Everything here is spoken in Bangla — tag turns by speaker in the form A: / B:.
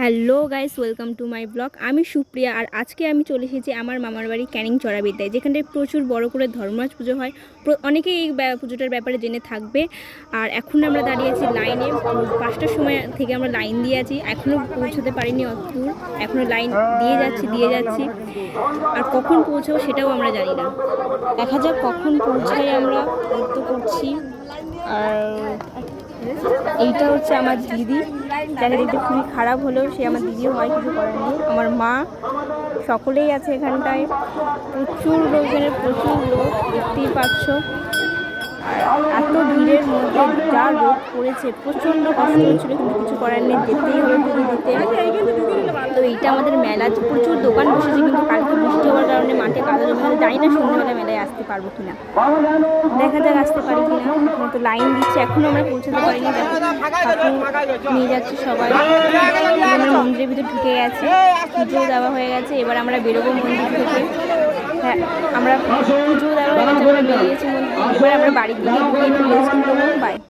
A: Hello guys, welcome to my blog. আমি সুপ্রিয়া, আর আজকে আমি চলে এসেছি আমার মামার বাড়ি ক্যানিং চড়াবিদ্যায়, যেখানে প্রচুর বড় করে ধর্মরাজ পুজো হয়। অনেকেই এই পুজোটার ব্যাপারে জেনে থাকবে। আর এখন আমরা দাঁড়িয়ে আছি লাইনে, 5টার সময় থেকে আমরা লাইন দিয়ে আছি, এখনও পৌঁছতে পারিনি অত দূর, এখনও লাইন দিয়ে যাচ্ছি। আর কখন পৌঁছাবো সেটাও আমরা জানি না, দেখা যাক কখন পৌঁছাই। আমরা তো করছি। আর এইটা হচ্ছে আমার দিদি, যাকে দেখতে খুবই খারাপ হলেও সে আমার দিদি হয়, কিছু করার নেই। আমার মা, সকলেই আছে এখানটায়। প্রচুর লোকজনের, প্রচুর লোক, দেখতেই পাচ্ছ। আর এত ভিড়ের মধ্যে যা রোদ পড়েছে, প্রচণ্ড কষ্ট হচ্ছিল, কিন্তু কিছু করার নেই, যেতেই হবে পুজো দিতে। তো এইটা আমাদের মেলা, প্রচুর দোকান বসেছে, কিন্তু কালকে বৃষ্টি হওয়ার কারণে মাঠে কাদা জমে, জানি না সন্ধ্যাবেলা মেলায় আসতে পারবো কিনা, দেখা যাক আসতে পারি কিনা। এখন তো লাইন দিচ্ছে, এখনও আমরা পৌঁছাতে পারিনি। দেখো নিয়ে যাচ্ছে সবাই, আমরা মন্দিরের ভিতরে ঢুকে গেছি, পুজো দেওয়া হয়ে গেছে। এবার আমরা বেরোবো মন্দির থেকে। হ্যাঁ, আমরা পুজো দেওয়া হয়ে গেছে, আমরা বেরিয়েছি মন্দির। এবার আমরা বাড়ির দিকে গিয়ে একটু রেস্ট নেবো। বাই।